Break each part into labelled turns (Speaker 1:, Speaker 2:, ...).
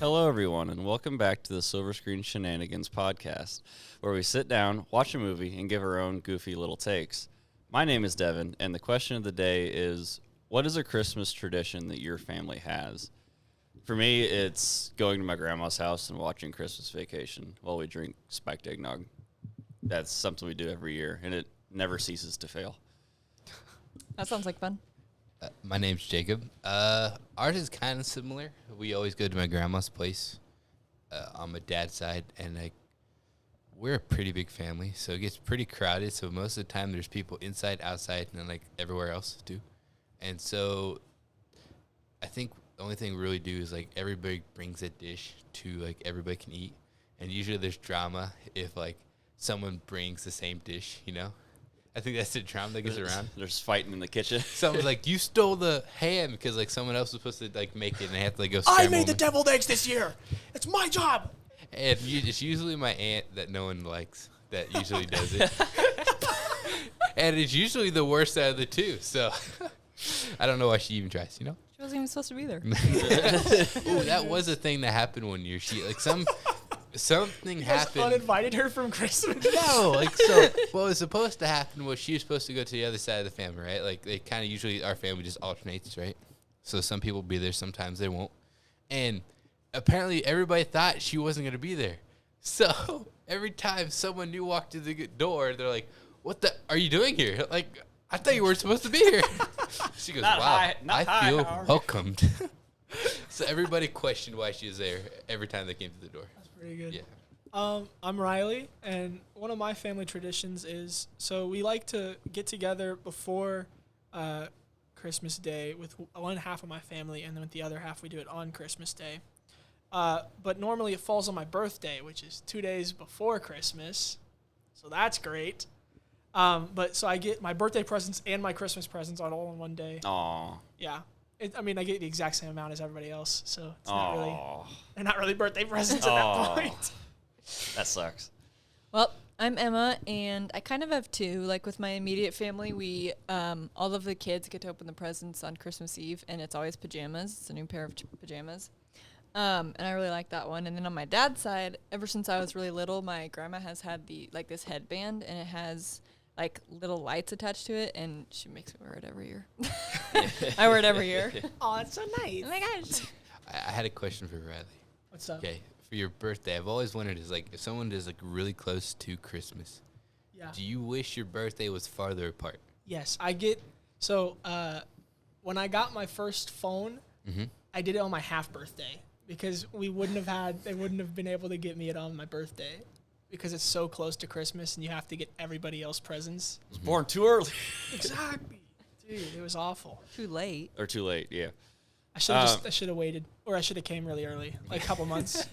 Speaker 1: Hello, everyone, and welcome back to the Silver Screen Shenanigans podcast, where we sit down, watch a movie, and give our own goofy little takes. My name is Devin, and the question of the day is, what is a Christmas tradition that your family has? For me, it's going to my grandma's house and watching Christmas Vacation while we drink spiked eggnog. That's something we do every year, and it never ceases to fail.
Speaker 2: That sounds like fun.
Speaker 3: My name's Jacob. Ours is kind of similar. We always go to my grandma's place on my dad's side, and we're a pretty big family, so it gets pretty crowded. So most of the time, there's people inside, outside, and then everywhere else too. And so I think the only thing we really do is everybody brings a dish to everybody can eat, and usually there's drama if someone brings the same dish, you know. I think that's the drama that goes around.
Speaker 1: There's fighting in the kitchen.
Speaker 3: Someone's like, you stole the ham because someone else was supposed to make it, and they have to go.
Speaker 4: I made the deviled eggs this year. It's my job.
Speaker 3: And it's usually my aunt that no one likes that usually does it, and it's usually the worst out of the two. So I don't know why she even tries. You know,
Speaker 2: She wasn't even supposed to be there.
Speaker 3: oh, that was a thing that happened one year. She something
Speaker 4: You guys
Speaker 3: happened.
Speaker 4: uninvited her from Christmas.
Speaker 3: No, so what was supposed to happen was she was supposed to go to the other side of the family, right? They kind of usually, our family just alternates, right? So some people will be there, sometimes they won't. And apparently everybody thought she wasn't going to be there. So every time someone new walked to the door, they're like, what the, are you doing here? I thought you weren't supposed to be here. She goes, wow, I feel welcomed. So everybody questioned why she was there every time they came to the door.
Speaker 4: Pretty good.
Speaker 3: Yeah.
Speaker 4: I'm Riley, and one of my family traditions is, so we like to get together before Christmas Day with one half of my family, and then with the other half we do it on Christmas Day. But normally it falls on my birthday, which is 2 days before Christmas, so that's great. But so I get my birthday presents and my Christmas presents all in one day.
Speaker 1: Aw.
Speaker 4: Yeah. I get the exact same amount as everybody else, so it's not really, they're not really birthday presents at that point.
Speaker 1: That sucks.
Speaker 2: Well, I'm Emma, and I kind of have two. With my immediate family, we all of the kids get to open the presents on Christmas Eve, and it's always pajamas. It's a new pair of pajamas. And I really like that one. And then on my dad's side, ever since I was really little, my grandma has had this headband, and it has little lights attached to it, and she makes me wear it every year. I wear it every year.
Speaker 4: Oh, that's so nice.
Speaker 2: Oh my gosh.
Speaker 3: I had a question for Riley.
Speaker 4: What's up?
Speaker 3: Okay, for your birthday, I've always wondered if someone is really close to Christmas,
Speaker 4: Yeah.
Speaker 3: do you wish your birthday was farther apart?
Speaker 4: Yes, I get, so when I got my first phone, I did it on my half birthday because they wouldn't have been able to get me it on my birthday because it's so close to Christmas and you have to get everybody else presents.
Speaker 1: I was born too early.
Speaker 4: Exactly. Dude, it was awful.
Speaker 2: Too late.
Speaker 1: Or too late, yeah.
Speaker 4: I should have waited, or I should have came really early, a couple months.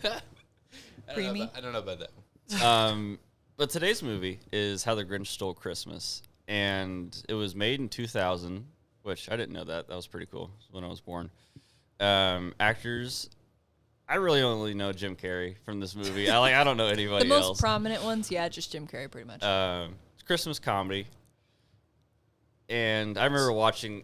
Speaker 2: Creamy.
Speaker 3: I don't know about that one.
Speaker 1: But today's movie is How the Grinch Stole Christmas, and it was made in 2000, which I didn't know that. That was pretty cool when I was born. Actors, I really only know Jim Carrey from this movie. I don't know anybody
Speaker 2: The most
Speaker 1: else.
Speaker 2: prominent ones, yeah, just Jim Carrey pretty much.
Speaker 1: It's Christmas comedy, and I remember watching.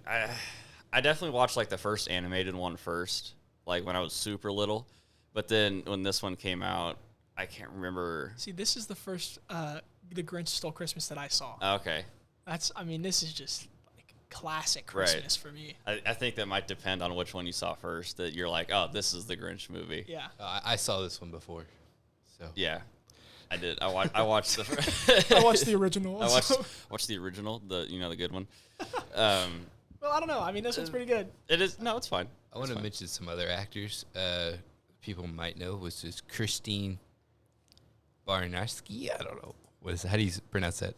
Speaker 1: I definitely watched the first animated one first, when I was super little. But then when this one came out, I can't remember.
Speaker 4: See, this is the first The Grinch Stole Christmas that I saw.
Speaker 1: Okay.
Speaker 4: This is just classic Christmas for me.
Speaker 1: I think that might depend on which one you saw first, that you're oh, this is the Grinch movie.
Speaker 4: Yeah.
Speaker 3: I saw this one before, so
Speaker 1: Yeah, I did. I watched the
Speaker 4: I watched the original.
Speaker 1: I watched the original, the good one.
Speaker 4: Well, I don't know. This one's pretty good.
Speaker 1: It is. No, it's fine.
Speaker 3: I want to mention some other actors people might know, which is Christine Baranski. I don't know how do you pronounce that?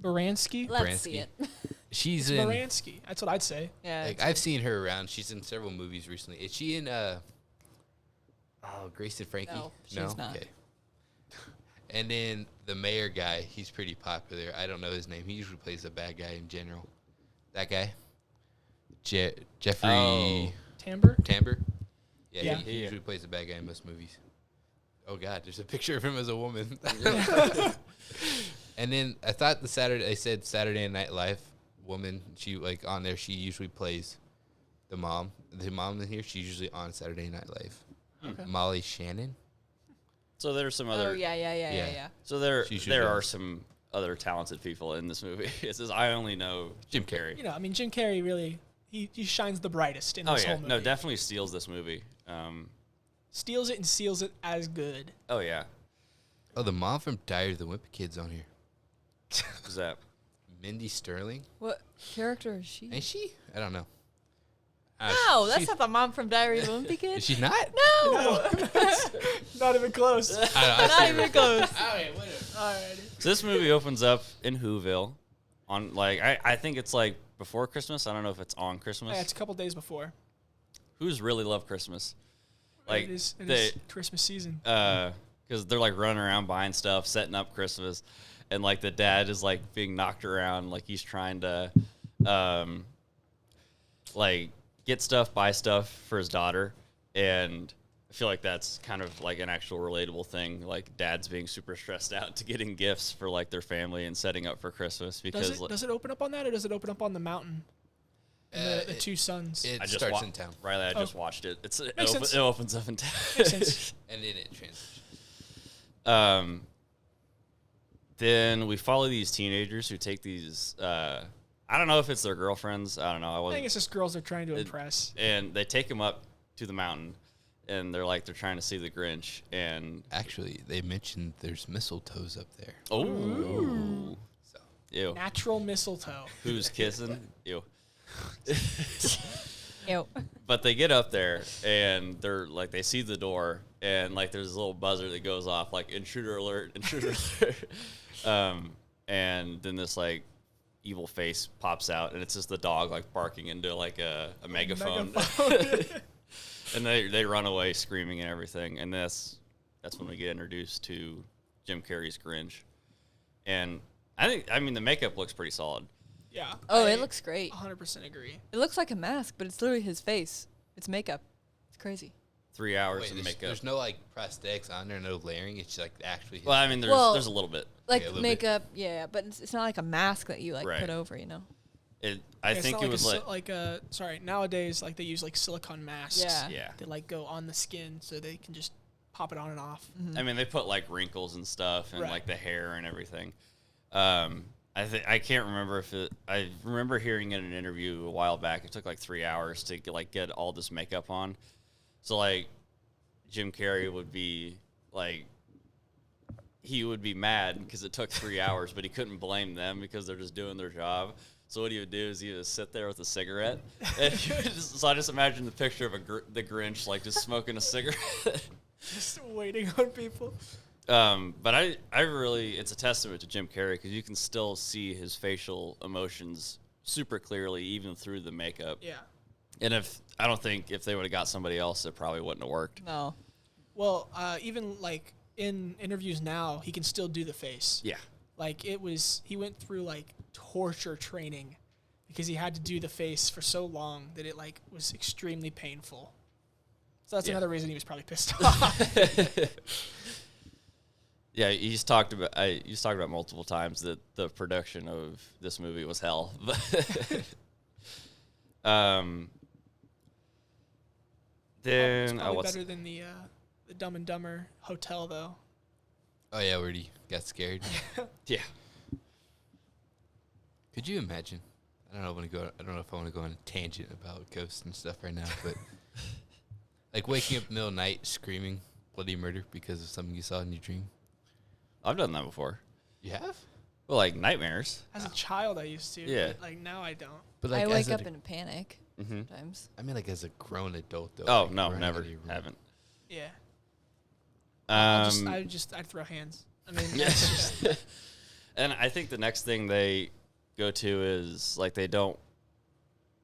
Speaker 4: Baranski?
Speaker 2: Let's see
Speaker 3: Baranski.
Speaker 2: it.
Speaker 3: She's
Speaker 4: It's
Speaker 3: in.
Speaker 4: Baranski. That's what I'd say.
Speaker 2: Yeah.
Speaker 3: I've seen her around. She's in several movies recently. Is she in Grace and Frankie?
Speaker 2: No, she's not.
Speaker 3: Okay. And then the mayor guy, he's pretty popular. I don't know his name. He usually plays a bad guy in general. That guy, Jeffrey
Speaker 1: Oh.
Speaker 4: Tambor?
Speaker 3: Yeah,
Speaker 4: Yeah.
Speaker 3: he usually plays a bad guy in most movies. Oh God, there's a picture of him as a woman. And then I thought they said Saturday Night Live woman. She on there. She usually plays the mom. The mom in here. She's usually on Saturday Night Live.
Speaker 4: Okay.
Speaker 3: Molly Shannon.
Speaker 1: So there's some
Speaker 2: Oh
Speaker 1: other.
Speaker 2: yeah.
Speaker 1: So there
Speaker 3: She should
Speaker 1: there
Speaker 3: be.
Speaker 1: are some other talented people in this movie. It says I only know Jim Carrey.
Speaker 4: You know, I mean, Jim Carrey really he shines the brightest in
Speaker 1: Oh
Speaker 4: this
Speaker 1: yeah,
Speaker 4: whole movie.
Speaker 1: no, definitely steals this movie.
Speaker 4: Steals it and seals it as good.
Speaker 1: Oh yeah,
Speaker 3: Oh, the mom from Diary of the Wimpy Kid's on here.
Speaker 1: who's that?
Speaker 3: Mindy Sterling.
Speaker 2: What character is she?
Speaker 3: Ain't she? I don't know.
Speaker 2: No, that's
Speaker 3: she's-
Speaker 2: not the mom from Diary of a Wimpy
Speaker 3: Is
Speaker 2: Kid.
Speaker 3: she not?
Speaker 2: No,
Speaker 4: Not even close.
Speaker 2: not even close.
Speaker 3: Alright, whatever.
Speaker 4: Alrighty.
Speaker 1: So this movie opens up in Whoville, on like I think it's like before Christmas. I don't know if it's on Christmas.
Speaker 4: Yeah, it's a couple days before.
Speaker 1: Who's really love Christmas? Like
Speaker 4: it is
Speaker 1: they,
Speaker 4: Christmas season.
Speaker 1: because they're like running around buying stuff, setting up Christmas, and like the dad is like being knocked around, like he's trying to, like get stuff, buy stuff for his daughter, and I feel like that's kind of like an actual relatable thing. Like dads being super stressed out to getting gifts for like their family and setting up for Christmas because
Speaker 4: Does it open up on that, or does it open up on the mountain? And the two sons.
Speaker 3: It
Speaker 1: I just
Speaker 3: starts in town.
Speaker 1: Riley, I just
Speaker 4: Oh.
Speaker 1: watched it. It
Speaker 4: Makes sense.
Speaker 1: opens up in town.
Speaker 4: Makes sense.
Speaker 3: And then it transitions.
Speaker 1: Then we follow these teenagers who take these. I don't know if it's their girlfriends. I don't know. I
Speaker 4: I
Speaker 1: wasn't.
Speaker 4: think it's just girls they're trying to impress.
Speaker 1: And they take them up to the mountain, and they're trying to see the Grinch. And
Speaker 3: Actually, they mentioned there's mistletoes up there.
Speaker 1: oh,
Speaker 3: So
Speaker 1: ew,
Speaker 4: Natural mistletoe.
Speaker 1: who's kissing? Ew.
Speaker 2: Ew.
Speaker 1: But they get up there and they're like, they see the door and like there's a little buzzer that goes off like intruder alert, intruder alert. And then this like evil face pops out and it's just the dog like barking into like a megaphone. And they run away screaming and everything. And that's when we get introduced to Jim Carrey's Grinch. And I mean the makeup looks pretty solid.
Speaker 4: Yeah.
Speaker 2: Oh,
Speaker 4: I
Speaker 2: it looks great.
Speaker 4: 100% agree.
Speaker 2: It looks like a mask, but it's literally his face. It's makeup. It's crazy.
Speaker 1: 3 hours
Speaker 3: wait,
Speaker 1: of
Speaker 3: there's,
Speaker 1: makeup.
Speaker 3: there's no like prosthetics on there, no layering. It's like actually. His
Speaker 1: Well, I mean,
Speaker 2: Well-
Speaker 1: there's a little bit.
Speaker 2: Like
Speaker 3: Yeah, a little
Speaker 2: makeup, yeah, but it's not like a mask that you like
Speaker 1: Right.
Speaker 2: put over, you know?
Speaker 1: I
Speaker 4: It's
Speaker 1: think
Speaker 4: not
Speaker 1: it was like
Speaker 4: sorry, nowadays like they use like silicone masks.
Speaker 2: Yeah.
Speaker 1: yeah.
Speaker 4: They like go on the skin so they can just pop it on and off.
Speaker 1: I mean, they put like wrinkles and stuff and
Speaker 4: Right.
Speaker 1: like the hair and everything. I can't remember if it. I remember hearing in an interview a while back. It took like 3 hours to get all this makeup on. So like, Jim Carrey would be like, he would be mad because it took 3 hours, but he couldn't blame them because they're just doing their job. So what he would do is he would sit there with a cigarette. And so I just imagine the picture of the Grinch like just smoking a cigarette.
Speaker 4: Just waiting on people.
Speaker 1: But I really, it's a testament to Jim Carrey because you can still see his facial emotions super clearly even through the makeup.
Speaker 4: Yeah.
Speaker 1: And I don't think if they would have got somebody else, it probably wouldn't have worked.
Speaker 2: No.
Speaker 4: Well, even like in interviews now, he can still do the face.
Speaker 1: Yeah.
Speaker 4: Like he went through like torture training because he had to do the face for so long that it like was extremely painful. So that's
Speaker 1: Yeah.
Speaker 4: another reason he was probably pissed off.
Speaker 1: Yeah, he's talked about multiple times that the production of this movie was hell.
Speaker 4: It's
Speaker 1: Then
Speaker 4: probably
Speaker 1: what's
Speaker 4: better than the Dumb and Dumber hotel though.
Speaker 3: Oh yeah, where he got scared.
Speaker 1: yeah.
Speaker 3: Could you imagine? I don't know if I want to go on a tangent about ghosts and stuff right now, but like waking up in the middle of the night screaming bloody murder because of something you saw in your dream.
Speaker 1: I've done that before.
Speaker 3: You have?
Speaker 1: Well, like nightmares.
Speaker 4: As a child, I used to.
Speaker 1: Yeah.
Speaker 4: But, like now I don't.
Speaker 3: But
Speaker 2: I
Speaker 3: like
Speaker 2: wake
Speaker 3: as
Speaker 2: up
Speaker 3: a,
Speaker 2: in a panic
Speaker 1: Mm-hmm.
Speaker 2: sometimes.
Speaker 3: I mean, like as a grown adult though.
Speaker 1: Oh
Speaker 3: like,
Speaker 1: no,
Speaker 3: running
Speaker 1: never,
Speaker 3: out of your room.
Speaker 1: haven't.
Speaker 4: Yeah.
Speaker 1: Um,
Speaker 4: I'd throw hands. I mean,
Speaker 1: Yeah.
Speaker 4: that's just,
Speaker 1: And I think the next thing they go to is like they're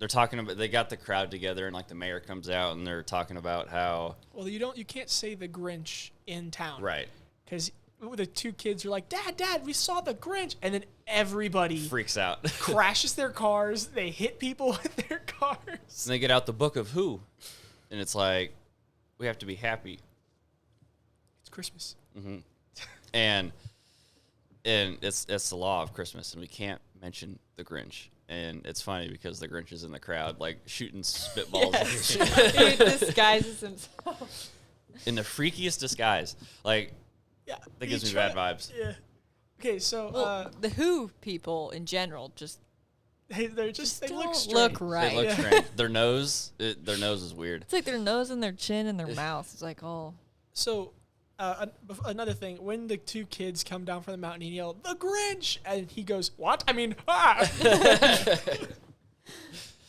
Speaker 1: talking about, they got the crowd together and like the mayor comes out and they're talking about how
Speaker 4: well, you can't say the Grinch in town,
Speaker 1: right
Speaker 4: Because the two kids are like, Dad, we saw the Grinch, and then everybody
Speaker 1: freaks out.
Speaker 4: crashes their cars. They hit people with their cars.
Speaker 1: And they get out the book of who, and it's like we have to be happy.
Speaker 4: It's Christmas.
Speaker 1: Mm-hmm. And it's the law of Christmas, and we can't mention the Grinch. And it's funny because the Grinch is in the crowd, like shooting spitballs.
Speaker 2: He disguises himself.
Speaker 1: in the freakiest disguise. Like,
Speaker 4: Yeah,
Speaker 1: that
Speaker 4: he
Speaker 1: gives me
Speaker 4: try-
Speaker 1: bad vibes.
Speaker 4: Yeah. Okay, so
Speaker 2: Well, the Who people in general just
Speaker 4: they look
Speaker 2: don't
Speaker 4: strange.
Speaker 2: look right.
Speaker 1: They look
Speaker 4: Yeah.
Speaker 1: strange. Their nose is weird.
Speaker 2: It's like their nose and their chin and their mouth is like all.
Speaker 4: So, another thing, when the two kids come down from the mountain and yell, "The Grinch!" and he goes, "What? I mean, ah!"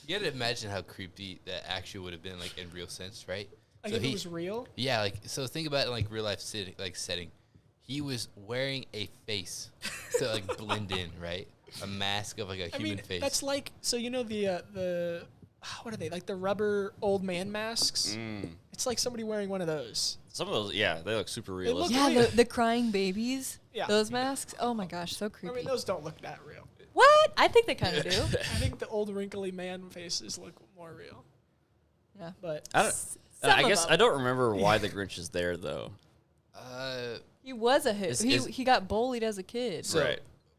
Speaker 3: You gotta imagine how creepy that actually would have been, like in real sense, right?
Speaker 4: Like
Speaker 3: So
Speaker 4: if it was real.
Speaker 3: Yeah, like so. Think about it in, like real life setting. He was wearing a face to like blend in, right? A mask of like a
Speaker 4: I
Speaker 3: human
Speaker 4: mean,
Speaker 3: face.
Speaker 4: that's like the what are they, like the rubber old man masks? It's like somebody wearing one of those.
Speaker 1: Some of those, yeah, they look super
Speaker 4: look
Speaker 1: realistic.
Speaker 2: Yeah,
Speaker 4: real.
Speaker 2: the crying babies.
Speaker 4: Yeah.
Speaker 2: Those masks. Oh my gosh, so
Speaker 4: I
Speaker 2: creepy.
Speaker 4: mean, those don't look that real.
Speaker 2: What? I think they kind of do.
Speaker 4: I think the old wrinkly man faces look more real.
Speaker 2: Yeah.
Speaker 4: But
Speaker 1: I don't.
Speaker 2: Some
Speaker 1: I
Speaker 2: of
Speaker 1: guess
Speaker 2: them.
Speaker 1: I don't remember why the Grinch is there though.
Speaker 2: He was a Who.
Speaker 1: Is-
Speaker 2: He got bullied as a kid.
Speaker 3: So,
Speaker 1: Right.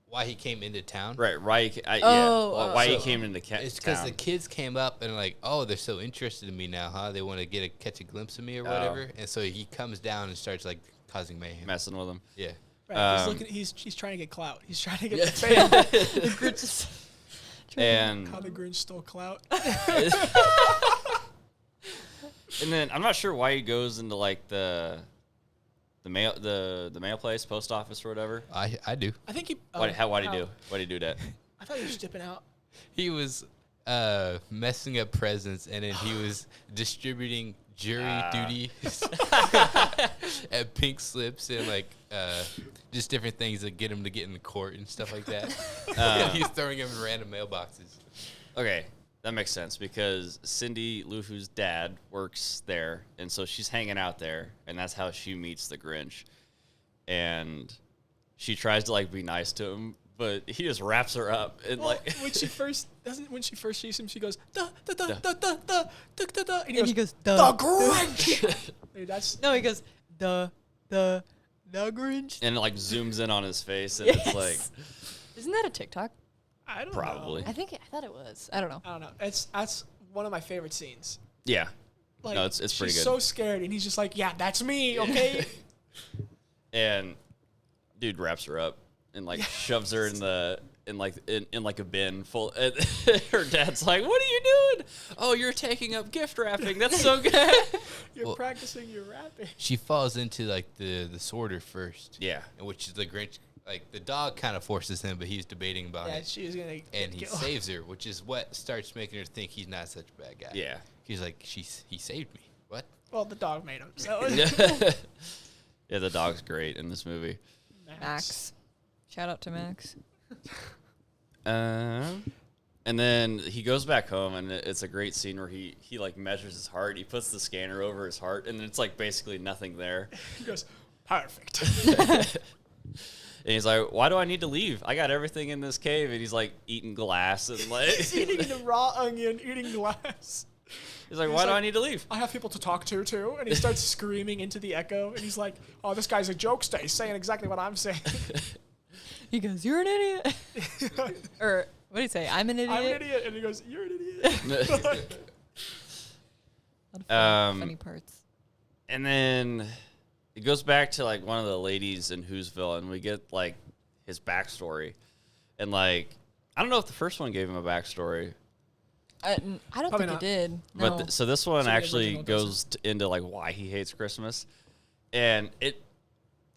Speaker 3: why he came into town.
Speaker 1: Right. Why
Speaker 2: Oh,
Speaker 1: he
Speaker 3: so
Speaker 1: came into
Speaker 3: It's because
Speaker 1: town.
Speaker 3: the kids came up and like, oh, they're so interested in me now, huh? They want to catch a glimpse of me or whatever. And so he comes down and starts like causing mayhem.
Speaker 1: messing with him.
Speaker 3: Yeah.
Speaker 4: right,
Speaker 1: Um,
Speaker 4: he's trying to get clout. He's trying to get the fame.
Speaker 2: The Grinch is
Speaker 1: And
Speaker 4: How the Grinch stole clout.
Speaker 1: and then I'm not sure why he goes into like the mail place, post office or whatever.
Speaker 3: I do.
Speaker 4: I think he.
Speaker 1: Why'd he do? Why'd he do that?
Speaker 4: I thought he was dipping out.
Speaker 3: He was messing up presents, and then he was distributing jury duties and pink slips and like just different things that get him to get in court and stuff like that. He's throwing them in random mailboxes.
Speaker 1: Okay, that makes sense because Cindy Lou Who's dad works there, and so she's hanging out there, and that's how she meets the Grinch. And she tries to like be nice to him, but he just wraps her up and
Speaker 4: Well,
Speaker 1: like
Speaker 4: when she first sees him, she goes da da da da da da da da da, and
Speaker 2: he goes,
Speaker 4: the
Speaker 2: "Duh."
Speaker 4: Grinch. Dude, that's
Speaker 2: No, he goes the Grinch.
Speaker 1: and it like zooms in on his face, and
Speaker 2: Yes.
Speaker 1: it's like
Speaker 2: Isn't that a TikTok?
Speaker 4: I don't
Speaker 1: Probably.
Speaker 4: know.
Speaker 2: I thought it was. I don't know.
Speaker 4: I don't know. That's one of my favorite scenes.
Speaker 1: yeah.
Speaker 4: Like,
Speaker 1: No, it's pretty
Speaker 4: she's
Speaker 1: good.
Speaker 4: so scared, and he's just like, "Yeah, that's me, okay."
Speaker 1: And dude wraps her up and like shoves her in like a bin full. And her dad's like, "What are you doing? Oh, you're taking up gift wrapping. That's so good."
Speaker 4: You're
Speaker 3: Well-
Speaker 4: practicing your rapping.
Speaker 3: She falls into like the sorter first.
Speaker 1: Yeah.
Speaker 3: Which is the Grinch. Like the dog kind of forces him, but he's debating about
Speaker 4: Yeah,
Speaker 3: it.
Speaker 4: she was gonna.
Speaker 3: And he
Speaker 4: get-
Speaker 3: saves her, which is what starts making her think he's not such a bad guy.
Speaker 1: Yeah.
Speaker 3: He's like, he saved me. What?
Speaker 4: Well, the dog made him. So
Speaker 1: Yeah, the dog's great in this movie.
Speaker 2: Max. Shout out to Max.
Speaker 1: And then he goes back home, and it's a great scene where he like measures his heart. He puts the scanner over his heart, and it's like basically nothing there.
Speaker 4: He goes, perfect.
Speaker 1: And he's like, "Why do I need to leave? I got everything in this cave." And he's like eating glass and like
Speaker 4: He's eating the raw onion, eating glass.
Speaker 1: he's like,
Speaker 4: He's
Speaker 1: "Why do I
Speaker 4: like,
Speaker 1: need to leave?"
Speaker 4: I have people to talk to too, and he starts screaming into the echo, and he's like, "Oh, this guy's a jokester. He's saying exactly what I'm saying."
Speaker 2: He goes, "You're an idiot." Or what do you say? I'm an idiot.
Speaker 4: I'm an idiot, and he goes, "You're an idiot."
Speaker 2: A lot of funny
Speaker 1: Um,
Speaker 2: parts.
Speaker 1: And then it goes back to like one of the ladies in Whoville, and we get like his backstory. And like, I don't know if the first one gave him a backstory,
Speaker 2: I don't
Speaker 4: Probably
Speaker 2: think
Speaker 4: not.
Speaker 2: it did.
Speaker 1: but
Speaker 2: No.
Speaker 1: so this one
Speaker 4: So the
Speaker 1: actually
Speaker 4: original
Speaker 1: goes into like why he hates Christmas. And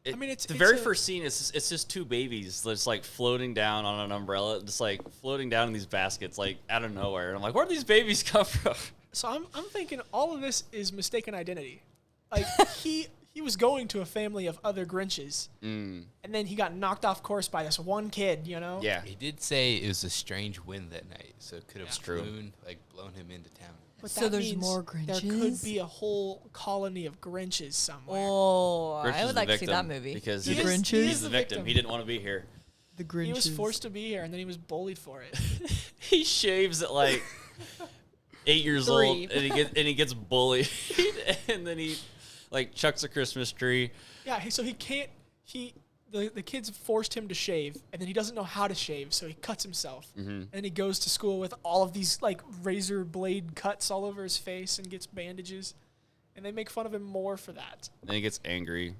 Speaker 4: I mean, it's
Speaker 1: the
Speaker 4: it's
Speaker 1: very
Speaker 4: a-
Speaker 1: first scene. It's just two babies that's like floating down on an umbrella, just like floating down in these baskets, like out of nowhere. And I'm like, where do these babies come from?
Speaker 4: So I'm thinking all of this is mistaken identity. Like he was going to a family of other Grinches, and then he got knocked off course by this one kid. You know?
Speaker 1: Yeah,
Speaker 3: He did say it was a strange wind that night, so it could have
Speaker 1: true.
Speaker 3: blown him into town.
Speaker 4: But
Speaker 2: So
Speaker 4: that
Speaker 2: there's
Speaker 4: means
Speaker 2: more
Speaker 4: There could
Speaker 2: Grinches?
Speaker 4: be a whole colony of Grinches somewhere.
Speaker 2: Oh,
Speaker 1: Grinch
Speaker 2: I
Speaker 1: is
Speaker 2: would
Speaker 1: the
Speaker 2: like to see that
Speaker 1: victim
Speaker 2: movie.
Speaker 1: because
Speaker 2: the
Speaker 1: he
Speaker 4: is-
Speaker 2: Grinches.
Speaker 4: he
Speaker 1: he's the victim. He didn't want to be here.
Speaker 2: The Grinches.
Speaker 4: He was forced to be here, and then he was bullied for it.
Speaker 1: He shaves at like 8 years
Speaker 2: 3.
Speaker 1: old, and he gets bullied, and then he like chucks a Christmas tree.
Speaker 4: Yeah, so he can't. The kids forced him to shave, and then he doesn't know how to shave, so he cuts himself. And he goes to school with all of these like razor blade cuts all over his face and gets bandages. and they make fun of him more for that.
Speaker 1: Then he gets angry,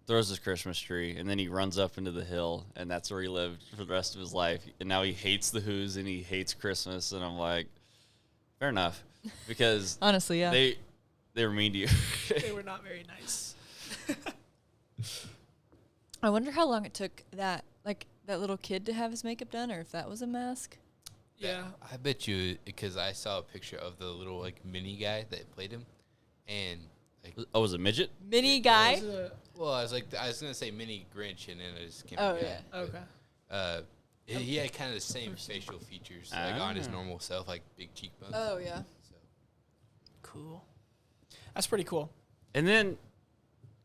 Speaker 1: throws his Christmas tree, and then he runs up into the hill, and that's where he lived for the rest of his life. And now he hates the Who's and he hates Christmas, and I'm like, fair enough, because
Speaker 2: Honestly, yeah.
Speaker 1: they were mean to you.
Speaker 4: They were not very nice.
Speaker 2: I wonder how long it took that little kid to have his makeup done, or if that was a mask.
Speaker 4: Yeah.
Speaker 3: I bet you, because I saw a picture of the little like mini guy that played him, and like,
Speaker 1: Oh, was it midget?
Speaker 2: Mini guy.
Speaker 3: well, I was gonna say mini Grinch, and then I just came.
Speaker 2: Oh,
Speaker 3: up with
Speaker 2: yeah.
Speaker 3: that.
Speaker 4: Okay.
Speaker 3: He had kind of the same facial features like on his
Speaker 1: Ah.
Speaker 3: normal self, like big cheekbones.
Speaker 2: Oh yeah.
Speaker 3: So.
Speaker 4: Cool. That's pretty cool.
Speaker 1: And then,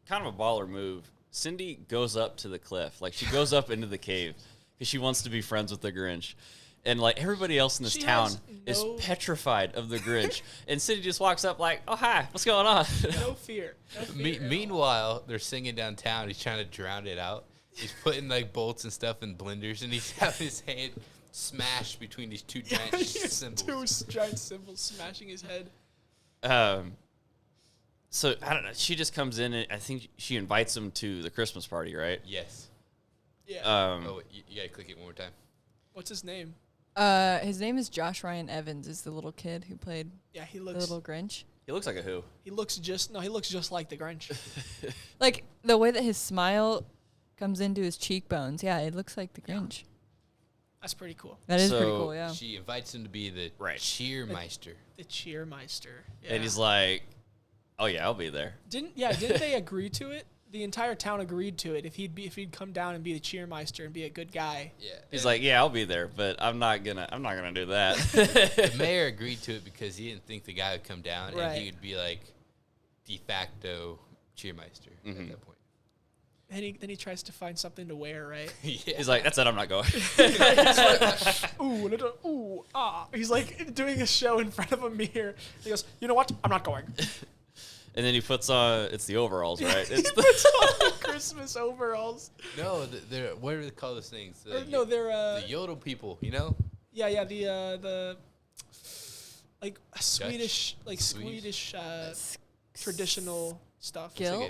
Speaker 1: kind of a baller move, Cindy goes up to the cliff. Like, she goes up into the cave because she wants to be friends with the Grinch. And, like, everybody else in this
Speaker 4: She
Speaker 1: town
Speaker 4: has
Speaker 1: is
Speaker 4: no-
Speaker 1: petrified of the Grinch. And Cindy just walks up like, oh, hi, what's going on?
Speaker 4: No fear. No fear at all.
Speaker 3: Meanwhile, they're singing downtown. He's trying to drown it out. He's putting like bolts and stuff in blenders, and he's having his hand smashed between these two giant
Speaker 4: He has
Speaker 3: cymbals.
Speaker 4: two giant cymbals smashing his head.
Speaker 1: So, I don't know. She just comes in, and I think she invites him to the Christmas party, right?
Speaker 3: Yes.
Speaker 4: Yeah.
Speaker 3: Oh, wait, you gotta click it one more time.
Speaker 4: What's his name?
Speaker 2: His name is Josh Ryan Evans. Is the little kid who played
Speaker 4: Yeah, he
Speaker 2: the
Speaker 4: looks.
Speaker 2: little Grinch.
Speaker 1: He looks like a who.
Speaker 4: He looks just like the Grinch.
Speaker 2: Like the way that his smile comes into his cheekbones. Yeah, it looks like the Grinch.
Speaker 4: That's pretty cool.
Speaker 2: That is pretty
Speaker 1: So
Speaker 2: cool. Yeah.
Speaker 3: She invites him to be the
Speaker 1: Right.
Speaker 3: cheermeister.
Speaker 4: The Cheermeister. Yeah.
Speaker 1: And he's like, oh, yeah, I'll be there.
Speaker 4: Didn't they agree to it? The entire town agreed to it. If he'd come down and be the Cheermeister and be a good guy.
Speaker 3: Yeah.
Speaker 1: He's like, yeah, I'll be there, but I'm not gonna do that.
Speaker 3: The mayor agreed to it because he didn't think the guy would come down, and
Speaker 4: Right.
Speaker 3: he would be like de facto cheermeister at that point.
Speaker 4: Then he tries to find something to wear, right?
Speaker 3: Yeah.
Speaker 1: He's like, that's it, I'm not going.
Speaker 4: Ooh, ah. He's like doing a show in front of a mirror. He goes, you know what? I'm not going.
Speaker 1: And then he puts on, it's the overalls, right?
Speaker 4: He
Speaker 1: It's the,
Speaker 4: puts on the Christmas overalls.
Speaker 3: No, they're what do they call those things?
Speaker 4: No, they're
Speaker 3: the yodel people, you know?
Speaker 4: yeah, the like Swedish
Speaker 3: Swedish?
Speaker 4: traditional stuff.
Speaker 2: Skill,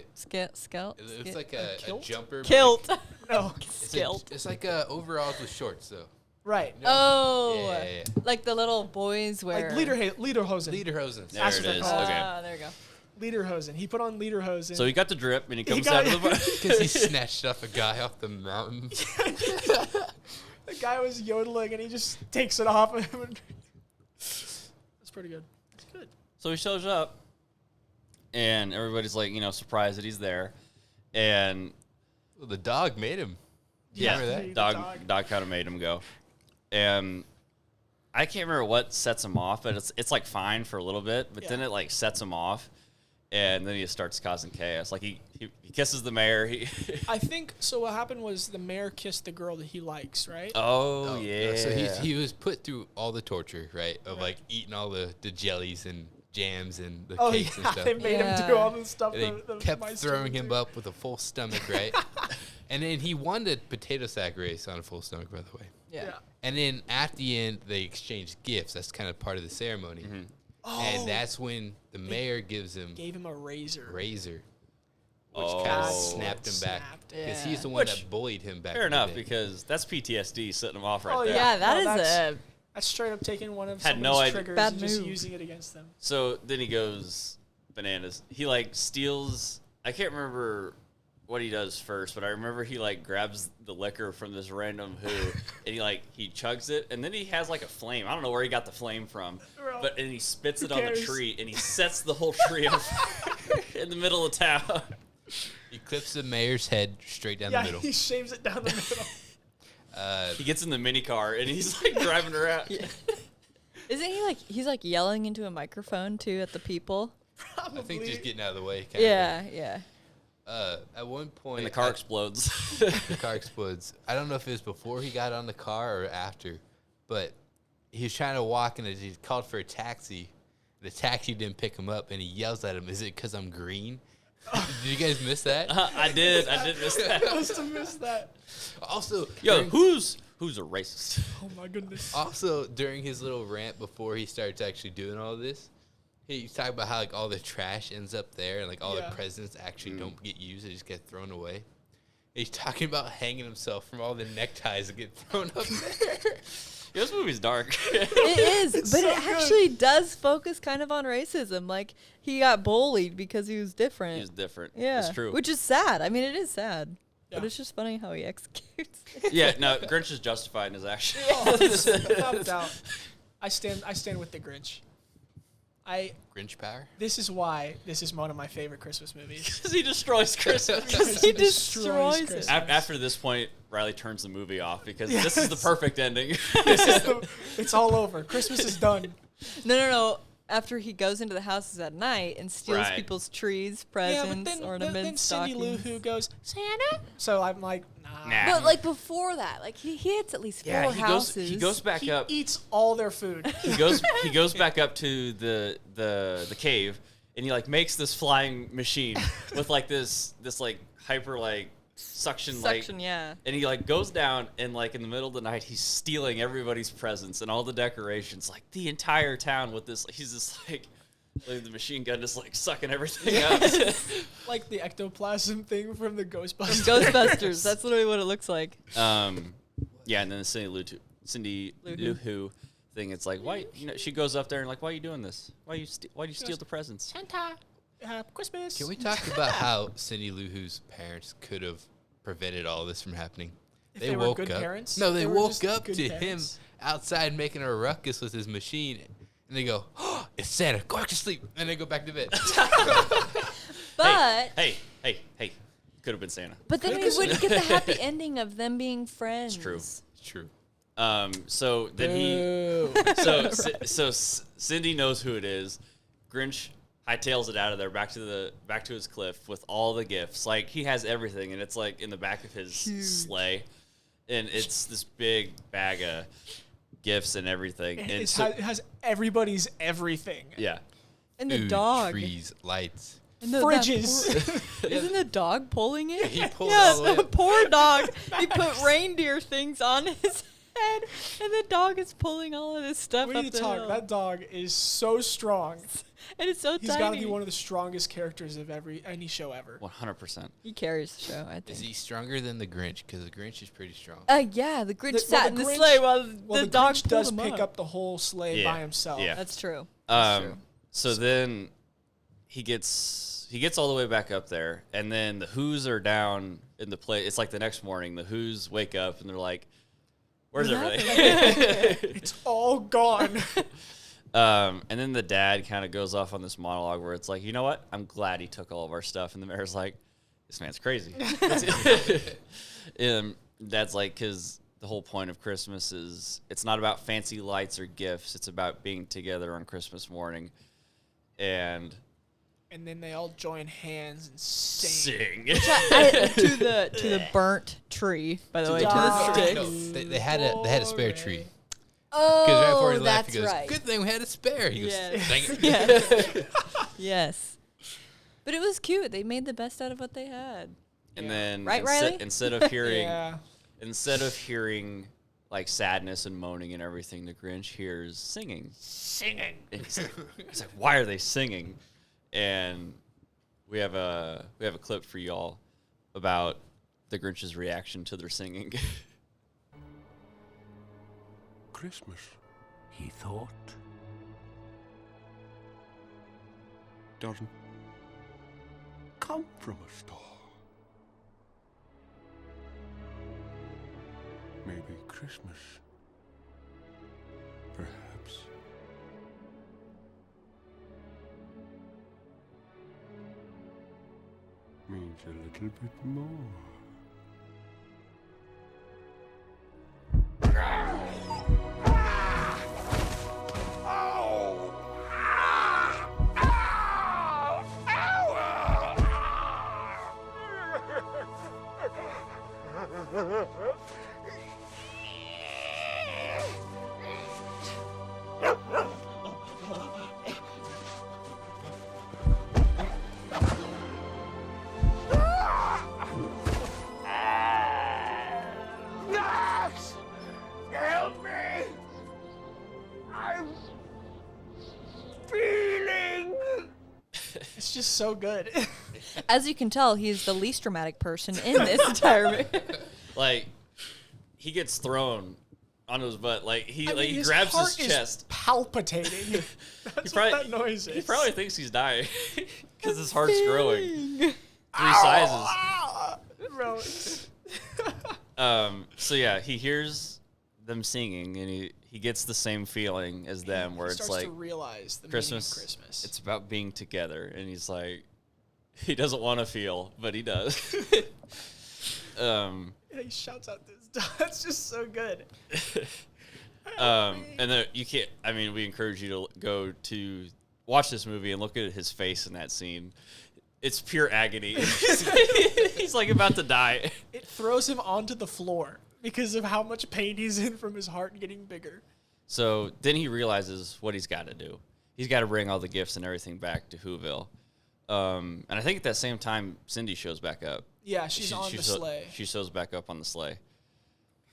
Speaker 2: skill,
Speaker 3: It's like a
Speaker 4: kilt?
Speaker 3: jumper. but
Speaker 2: kilt.
Speaker 4: No,
Speaker 3: It's like overalls with shorts, though.
Speaker 4: right.
Speaker 3: You know?
Speaker 2: Oh,
Speaker 3: Yeah.
Speaker 2: like the little boys wear.
Speaker 4: Like lederhosen.
Speaker 3: Lederhosen.
Speaker 1: there
Speaker 4: That's
Speaker 1: it
Speaker 4: what they're
Speaker 1: is.
Speaker 4: called.
Speaker 1: Okay.
Speaker 2: There we go.
Speaker 4: Lederhosen. He put on lederhosen.
Speaker 1: So he got the drip and he comes
Speaker 4: got-
Speaker 1: out of the
Speaker 3: Because he snatched off a guy off the mountain.
Speaker 4: the guy was yodeling and he just takes it off of him. That's pretty good. That's good.
Speaker 1: So he shows up, and everybody's like, surprised that he's there. And
Speaker 3: Well, the dog made him.
Speaker 1: yeah,
Speaker 3: Remember that?
Speaker 4: The
Speaker 1: dog
Speaker 4: dog.
Speaker 1: kind of made him go. And I can't remember what sets him off, but it's like fine for a little bit, but then
Speaker 4: Yeah.
Speaker 1: it like sets him off, and then he just starts causing chaos. Like he kisses the mayor.
Speaker 4: I think so. What happened was the mayor kissed the girl that he likes, right?
Speaker 1: Oh
Speaker 3: no.
Speaker 1: yeah.
Speaker 3: So he was put through all the torture, right? Of like eating all the jellies and jams and the
Speaker 4: Oh
Speaker 3: cakes and
Speaker 4: yeah,
Speaker 3: stuff.
Speaker 4: they made him do
Speaker 2: Yeah.
Speaker 4: all the stuff.
Speaker 3: And they
Speaker 4: the
Speaker 3: kept
Speaker 4: mice
Speaker 3: throwing
Speaker 4: did
Speaker 3: him
Speaker 4: too.
Speaker 3: up with a full stomach, right? And then he won the potato sack race on a full stomach, by the way.
Speaker 2: Yeah.
Speaker 3: And then at the end, they exchanged gifts. That's kind of part of the ceremony.
Speaker 4: Oh,
Speaker 3: And that's when the mayor gives him
Speaker 4: gave him a razor.
Speaker 3: razor, which
Speaker 1: Oh.
Speaker 3: kind of
Speaker 4: That's
Speaker 3: snapped him back.
Speaker 4: snapped.
Speaker 3: Because
Speaker 2: Yeah.
Speaker 3: he's the one
Speaker 1: Which-
Speaker 3: that bullied him back.
Speaker 1: Fair
Speaker 3: in the
Speaker 1: enough,
Speaker 3: day.
Speaker 1: because that's PTSD setting him off right
Speaker 4: Oh,
Speaker 1: there.
Speaker 2: Yeah, that
Speaker 4: No,
Speaker 2: is
Speaker 4: that's-
Speaker 2: a
Speaker 4: That's straight up taking one of
Speaker 1: Had no
Speaker 4: someone's
Speaker 1: idea.
Speaker 4: triggers
Speaker 2: Bad
Speaker 4: and just
Speaker 2: move.
Speaker 4: using it against them.
Speaker 1: So then he goes bananas. He like steals. I can't remember what he does first, but I remember he like grabs the liquor from this random who, and he chugs it, and then he has like a flame. I don't know where he got the flame from,
Speaker 4: Bro,
Speaker 1: but and he spits it
Speaker 4: who
Speaker 1: on the
Speaker 4: cares?
Speaker 1: tree, and he sets the whole tree on fire in the middle of town.
Speaker 3: He clips the mayor's head straight down
Speaker 4: Yeah,
Speaker 3: the middle.
Speaker 4: he shaves it down the middle.
Speaker 1: He gets in the mini car and he's like driving around.
Speaker 2: Isn't he he's like yelling into a microphone too at the people?
Speaker 3: I think just getting out of the way.
Speaker 2: Yeah, yeah.
Speaker 3: At one point,
Speaker 1: And the car explodes.
Speaker 3: the car explodes. I don't know if it was before he got on the car or after, but he was trying to walk and he called for a taxi. The taxi didn't pick him up, and he yells at him, "Is it because I'm green?" Did you guys miss that?
Speaker 1: I did miss that.
Speaker 4: I must have missed that.
Speaker 3: Also,
Speaker 1: Yo,
Speaker 3: during,
Speaker 1: who's a racist?
Speaker 4: Oh my goodness.
Speaker 3: also during his little rant before he starts actually doing all this, He's talking about how like all the trash ends up there, and like all
Speaker 4: Yeah.
Speaker 3: the presents actually don't get used; they just get thrown away. He's talking about hanging himself from all the neckties that get thrown up there.
Speaker 1: Yeah, this movie's dark.
Speaker 2: It is, but
Speaker 4: so
Speaker 2: it
Speaker 4: good.
Speaker 2: actually does focus kind of on racism. Like, he got bullied because he was different.
Speaker 1: He's different.
Speaker 2: Yeah.
Speaker 1: It's true.
Speaker 2: Which is sad. I mean, it is sad. But
Speaker 4: Yeah.
Speaker 2: it's just funny how he executes it.
Speaker 1: Yeah, no, Grinch is justified in his actions.
Speaker 4: Without a doubt. I stand with the Grinch.
Speaker 3: Grinch power.
Speaker 4: This is why this is one of my favorite Christmas movies.
Speaker 1: Because he destroys Christmas.
Speaker 2: Because he
Speaker 4: destroys
Speaker 2: destroys it.
Speaker 4: Christmas.
Speaker 1: After this point, Riley turns the movie off because this is the perfect ending.
Speaker 4: It's all over. Christmas is done.
Speaker 2: No. After he goes into the houses at night and steals
Speaker 1: Right.
Speaker 2: people's trees,
Speaker 4: Yeah,
Speaker 2: presents,
Speaker 4: but then
Speaker 2: ornaments,
Speaker 4: Cindy Lou
Speaker 2: stockings.
Speaker 4: Who goes, Santa? So I'm like, nah.
Speaker 2: But like before that, like he hits at least 4
Speaker 1: yeah,
Speaker 2: houses.
Speaker 1: he goes back
Speaker 4: He
Speaker 1: up.
Speaker 4: eats all their food.
Speaker 1: He goes back up to the cave, and he like makes this flying machine with like this like hyper like suction like.
Speaker 2: yeah.
Speaker 1: And he like goes down, and like in the middle of the night, he's stealing everybody's presents and all the decorations, like the entire town with this. He's just like the machine gun, just like sucking everything up.
Speaker 4: Like the ectoplasm thing from the Ghostbusters.
Speaker 2: Ghostbusters. That's literally what it looks like.
Speaker 1: Yeah, and then the Cindy Lou Who thing. It's like, why? You know, she goes up there and like, why are you doing this? Why do you steal the presents?
Speaker 4: Santa. Christmas.
Speaker 3: Can we talk about how Cindy Lou Who's parents could have prevented all this from happening?
Speaker 4: If they were good
Speaker 3: up.
Speaker 4: parents?
Speaker 3: No, they
Speaker 4: They were
Speaker 3: woke
Speaker 4: just
Speaker 3: up
Speaker 4: good
Speaker 3: to
Speaker 4: parents?
Speaker 3: him outside making a ruckus with his machine, and they go, "Oh, it's Santa. Go back to sleep," and they go back to bed.
Speaker 2: But
Speaker 1: Hey, could have been Santa.
Speaker 2: but then we wouldn't get the happy ending of them being friends.
Speaker 1: It's true.
Speaker 3: It's true.
Speaker 1: So then Cindy knows who it is. Grinch hightails it out of there back to his cliff with all the gifts. Like he has everything, and it's like in the back of his sleigh, and it's this big bag of gifts and everything. And
Speaker 4: It
Speaker 1: so,
Speaker 4: has everybody's everything.
Speaker 1: yeah,
Speaker 2: And the
Speaker 3: Food,
Speaker 2: dog.
Speaker 3: trees, lights.
Speaker 2: And that
Speaker 4: Fridges.
Speaker 2: Isn't the dog pulling it?
Speaker 3: He pulled
Speaker 2: yeah,
Speaker 3: all the way
Speaker 2: the
Speaker 3: up.
Speaker 2: poor dog. He put reindeer things on his head, and the dog is pulling all of this stuff
Speaker 4: We
Speaker 2: up
Speaker 4: need
Speaker 2: the
Speaker 4: to talk.
Speaker 2: hill.
Speaker 4: That dog is so strong.
Speaker 2: And it's so
Speaker 4: He's
Speaker 2: tiny.
Speaker 4: got to be one of the strongest characters of any show ever.
Speaker 1: 100%.
Speaker 2: He carries the show, I think.
Speaker 3: Is he stronger than the Grinch? Because the Grinch is pretty strong.
Speaker 2: Yeah, the Grinch
Speaker 4: The-
Speaker 2: sat
Speaker 4: well,
Speaker 2: in
Speaker 4: the
Speaker 2: the
Speaker 4: Grinch-
Speaker 2: sleigh while
Speaker 4: Well,
Speaker 2: the
Speaker 4: the
Speaker 2: dog
Speaker 4: Grinch
Speaker 2: pulled
Speaker 4: does
Speaker 2: him
Speaker 4: pick
Speaker 2: up.
Speaker 4: up the whole sleigh
Speaker 1: Yeah.
Speaker 4: by himself.
Speaker 1: Yeah.
Speaker 2: That's true. That's true.
Speaker 1: So then he gets all the way back up there, and then the Who's are down in the play. It's like the next morning, the Who's wake up and they're like, "Where's everything?"
Speaker 4: It's all gone.
Speaker 1: And then the dad kind of goes off on this monologue where it's like, you know what? I'm glad he took all of our stuff. And the mayor's like, this man's crazy. That's like, because the whole point of Christmas is it's not about fancy lights or gifts. It's about being together on Christmas morning. And
Speaker 4: And then they all join hands and sing.
Speaker 1: sing.
Speaker 2: To the burnt tree, by the way, to the
Speaker 4: die.
Speaker 2: stick.
Speaker 3: No, they had a spare tree.
Speaker 2: Oh,
Speaker 3: Because right before he left,
Speaker 2: that's
Speaker 3: he goes,
Speaker 2: right.
Speaker 3: "Good thing we had a spare." He goes,
Speaker 2: Yes.
Speaker 3: "Dang it."
Speaker 2: Yes. Yes. But it was cute. They made the best out of what they had.
Speaker 1: And then
Speaker 2: Right, Riley?
Speaker 1: instead of hearing
Speaker 4: Yeah.
Speaker 1: like sadness and moaning and everything, the Grinch hears singing. And he's like, why are they singing? And we have a clip for y'all about the Grinch's reaction to their singing.
Speaker 5: Christmas, he thought, doesn't come from a star. Maybe Christmas, perhaps, means a little bit more. Max! Help me! I'm feeling
Speaker 4: just so good.
Speaker 2: As you can tell, he's the least dramatic person in this entire movie.
Speaker 1: Like, he gets thrown onto his butt. Like, he
Speaker 4: I mean,
Speaker 1: he
Speaker 4: his
Speaker 1: grabs
Speaker 4: heart
Speaker 1: his
Speaker 4: is
Speaker 1: chest.
Speaker 4: palpitating. That's what that noise is.
Speaker 1: He probably thinks he's dying because his heart's growing 3 sizes.
Speaker 4: Bro.
Speaker 1: So yeah, he hears them singing, and he gets the same feeling as them, where
Speaker 4: he
Speaker 1: it's
Speaker 4: starts
Speaker 1: like
Speaker 4: to realize the
Speaker 1: Christmas.
Speaker 4: meaning of Christmas.
Speaker 1: It's about being together, and he's like, he doesn't want to feel, but he does.
Speaker 4: Yeah, he shouts out this. That's just so good.
Speaker 1: And then you can't. I mean, we encourage you to go to watch this movie and look at his face in that scene. It's pure agony. He's like about to die.
Speaker 4: It throws him onto the floor because of how much pain he's in from his heart getting bigger.
Speaker 1: So then he realizes what he's got to do. He's got to bring all the gifts and everything back to Whoville. And I think at that same time, Cindy shows back up.
Speaker 4: Yeah, she's on the sleigh.
Speaker 1: She shows back up on the sleigh.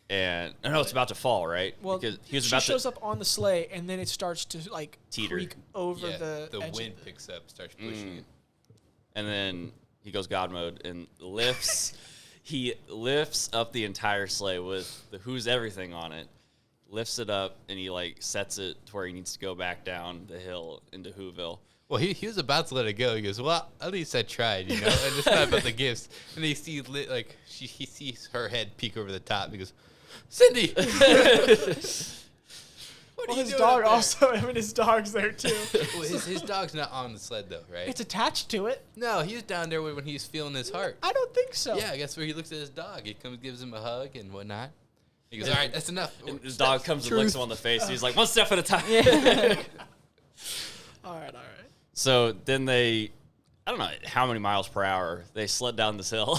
Speaker 1: And I know it's about to fall, right?
Speaker 4: Well,
Speaker 1: because he was
Speaker 4: she
Speaker 1: about
Speaker 4: shows up on the sleigh, and then it starts to like
Speaker 1: Teeter.
Speaker 4: creak over
Speaker 3: Yeah,
Speaker 4: the edge
Speaker 3: wind
Speaker 4: of
Speaker 3: picks up, starts pushing it.
Speaker 1: And then he goes God mode and lifts. He lifts up the entire sleigh with the Who's Everything on it. Lifts it up, and he like sets it to where he needs to go back down the hill into Whoville.
Speaker 3: Well, he was about to let it go. He goes, well, at least I tried, you know. And it's not about the gifts. And he sees he sees her head peek over the top. He goes, Cindy. What
Speaker 4: Well,
Speaker 3: are you
Speaker 4: his
Speaker 3: doing
Speaker 4: dog
Speaker 3: up there?
Speaker 4: also. I mean, his dog's there too.
Speaker 3: Well, his dog's not on the sled though, right?
Speaker 4: It's attached to it.
Speaker 3: No, he was down there when he was feeling his heart.
Speaker 4: I don't think so.
Speaker 3: Yeah, I guess where he looks at his dog. He comes, gives him a hug and whatnot. He goes, all right, that's enough.
Speaker 1: And his dog comes and licks him on the face. And he's like, one step at a time.
Speaker 4: All right.
Speaker 1: So then I don't know how many miles per hour they sled down this hill,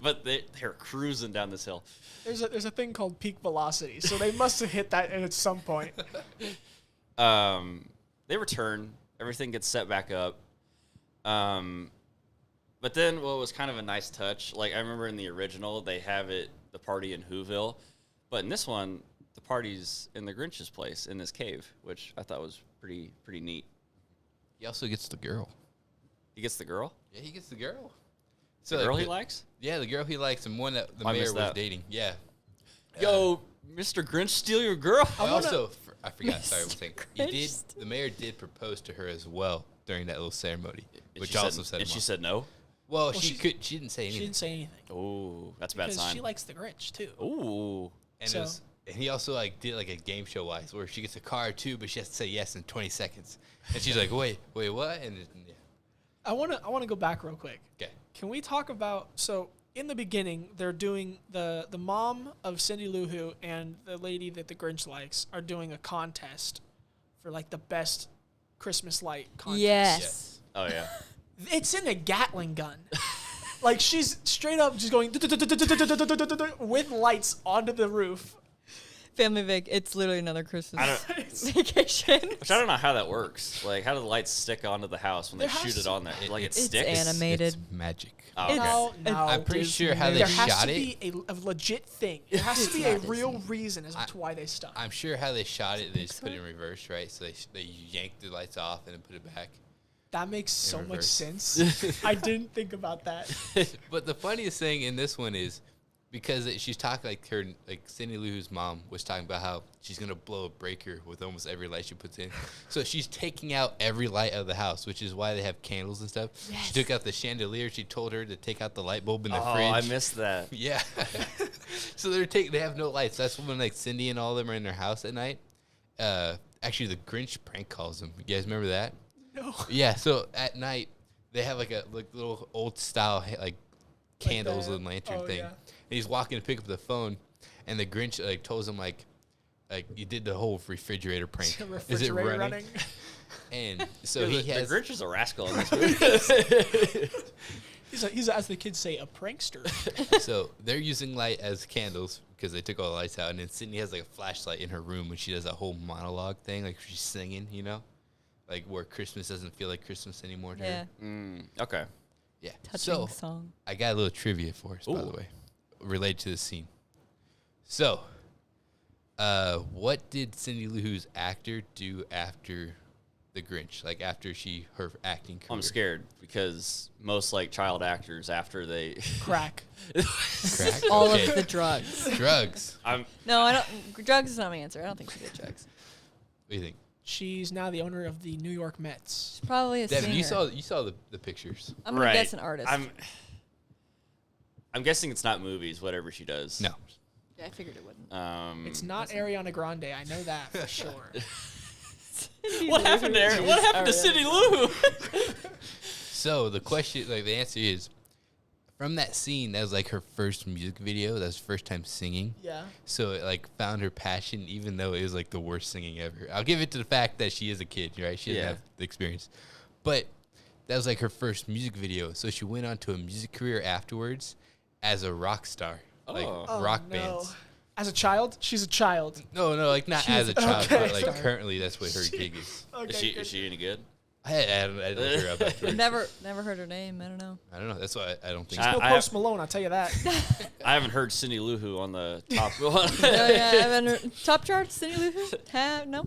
Speaker 1: but they're cruising down this hill.
Speaker 4: There's a thing called peak velocity, so they must have hit that at some point.
Speaker 1: They return. Everything gets set back up. But then what was kind of a nice touch, like I remember in the original, they have the party in Whoville. But in this one, the party's in the Grinch's place, in this cave, which I thought was pretty neat.
Speaker 3: He also gets the girl.
Speaker 1: He gets the girl?
Speaker 3: Yeah, he gets the girl.
Speaker 1: The girl he likes?
Speaker 3: Yeah, the girl he likes, and one that the
Speaker 1: I
Speaker 3: mayor
Speaker 1: missed
Speaker 3: was
Speaker 1: that.
Speaker 3: dating. Yeah.
Speaker 1: Yo, Mr. Grinch, steal your girl.
Speaker 3: I forgot. Sorry, one thing.
Speaker 2: Grinch.
Speaker 3: The mayor did propose to her as well during that little ceremony,
Speaker 1: And
Speaker 3: which
Speaker 1: she
Speaker 3: also
Speaker 1: said,
Speaker 3: set
Speaker 1: and
Speaker 3: him
Speaker 1: she
Speaker 3: off.
Speaker 1: said no?
Speaker 3: Well,
Speaker 4: she
Speaker 3: she didn't say
Speaker 4: She
Speaker 3: anything.
Speaker 4: didn't say anything
Speaker 1: Oh, that's a bad
Speaker 4: because
Speaker 1: sign.
Speaker 4: she likes the Grinch too.
Speaker 1: Ooh.
Speaker 3: And,
Speaker 4: So-
Speaker 3: and he also did a game show wise where she gets a car too, but she has to say yes in 20 seconds. And she's like, wait, what? And yeah.
Speaker 4: I wanna go back real quick.
Speaker 3: Okay.
Speaker 4: Can we talk about in the beginning they're doing the mom of Cindy Lou Who and the lady that the Grinch likes are doing a contest for like the best Christmas light contest.
Speaker 2: Yes.
Speaker 1: Oh, yeah.
Speaker 4: It's in a Gatling gun. Like she's straight up just going with lights onto the roof.
Speaker 2: Family vac. It's literally another
Speaker 1: I
Speaker 2: Christmas
Speaker 1: don't,
Speaker 2: vacation.
Speaker 1: which I don't know how that works. Like, how do the lights stick onto the house when they
Speaker 4: There has
Speaker 1: shoot it
Speaker 4: to-
Speaker 1: on there? Like, it
Speaker 2: It's
Speaker 1: sticks?
Speaker 2: animated.
Speaker 3: It's magic.
Speaker 1: Oh, okay.
Speaker 4: No,
Speaker 3: I'm pretty sure how they
Speaker 4: there has
Speaker 3: shot
Speaker 4: to
Speaker 3: it.
Speaker 4: be a legit thing. There has to be a real reason as to why they stopped.
Speaker 3: I'm sure how they shot it, they just put it in reverse, right? So they yanked the lights off and then put it back.
Speaker 4: That makes so much
Speaker 3: reverse.
Speaker 4: sense. I didn't think about that.
Speaker 3: But the funniest thing in this one is because she's talking like Cindy Lou Who's mom was talking about how she's gonna blow a breaker with almost every light she puts in. So she's taking out every light of the house, which is why they have candles and stuff.
Speaker 2: Yes.
Speaker 3: She took out the chandelier. She told her to take out the light bulb in the
Speaker 1: Oh,
Speaker 3: fridge.
Speaker 1: I missed that.
Speaker 3: Yeah. So they have no lights. That's when like Cindy and all of them are in their house at night. Actually, the Grinch prank calls them. You guys remember that?
Speaker 4: No.
Speaker 3: Yeah. So at night they have like little old style candles
Speaker 4: the-
Speaker 3: and lantern
Speaker 4: oh,
Speaker 3: thing.
Speaker 4: yeah.
Speaker 3: And he's walking to pick up the phone, and the Grinch tells him like you did the whole refrigerator prank. Is it
Speaker 4: Refrigerator
Speaker 3: running? And so
Speaker 1: Dude,
Speaker 3: he has.
Speaker 1: the Grinch is a rascal in this movie.
Speaker 4: He's as the kids say, a prankster.
Speaker 3: So they're using light as candles because they took all the lights out, and then Sydney has like a flashlight in her room when she does that whole monologue thing, like she's singing, you know, like where Christmas doesn't feel like Christmas anymore to
Speaker 2: Yeah.
Speaker 3: her.
Speaker 1: Okay.
Speaker 3: Yeah.
Speaker 2: Touching
Speaker 3: So
Speaker 2: song.
Speaker 3: I got a little trivia for us, by
Speaker 1: Ooh.
Speaker 3: the way, related to the scene. So, what did Cindy Lou Who's actor do after the Grinch? Like after her acting career.
Speaker 1: I'm scared because most like child actors after they
Speaker 4: Crack.
Speaker 3: Crack?
Speaker 2: All
Speaker 3: Okay.
Speaker 2: of the drugs.
Speaker 3: Drugs.
Speaker 2: No, I don't. Drugs is not my answer. I don't think she did drugs.
Speaker 3: What do you think?
Speaker 4: She's now the owner of the New York Mets.
Speaker 2: She's probably a
Speaker 3: Devin,
Speaker 2: singer.
Speaker 3: you saw the pictures.
Speaker 2: I'm gonna guess an artist.
Speaker 1: I'm guessing it's not movies. Whatever she does.
Speaker 3: No.
Speaker 2: Yeah, I figured it wouldn't.
Speaker 4: It's not Ariana Grande. I know that for sure.
Speaker 1: What happened there? What happened to Cindy Lou?
Speaker 3: So the question, like the answer is, from that scene, that was like her first music video. That was her first time singing.
Speaker 4: Yeah.
Speaker 3: So it like found her passion, even though it was like the worst singing ever. I'll give it to the fact that she is a kid, right? She doesn't
Speaker 1: Yeah.
Speaker 3: have the experience. But that was like her first music video. So she went on to a music career afterwards as a rock star. Like
Speaker 1: Oh.
Speaker 3: rock
Speaker 4: no.
Speaker 3: bands.
Speaker 4: As a child? She's a child.
Speaker 3: No, like not
Speaker 4: She's-
Speaker 3: as a child,
Speaker 4: okay.
Speaker 3: but like
Speaker 4: Sorry.
Speaker 3: currently that's what her gig is.
Speaker 4: Okay.
Speaker 1: Is she any good?
Speaker 3: I looked her up afterwards.
Speaker 2: Never heard her name. I don't know.
Speaker 3: I don't know. That's why I don't think.
Speaker 1: I-
Speaker 4: No
Speaker 1: I
Speaker 4: Post Malone, I'll tell you that.
Speaker 1: I haven't heard Cindy Lou Who on the top one.
Speaker 2: Oh, yeah, I haven't heard- top charts. Cindy Lou Who? No.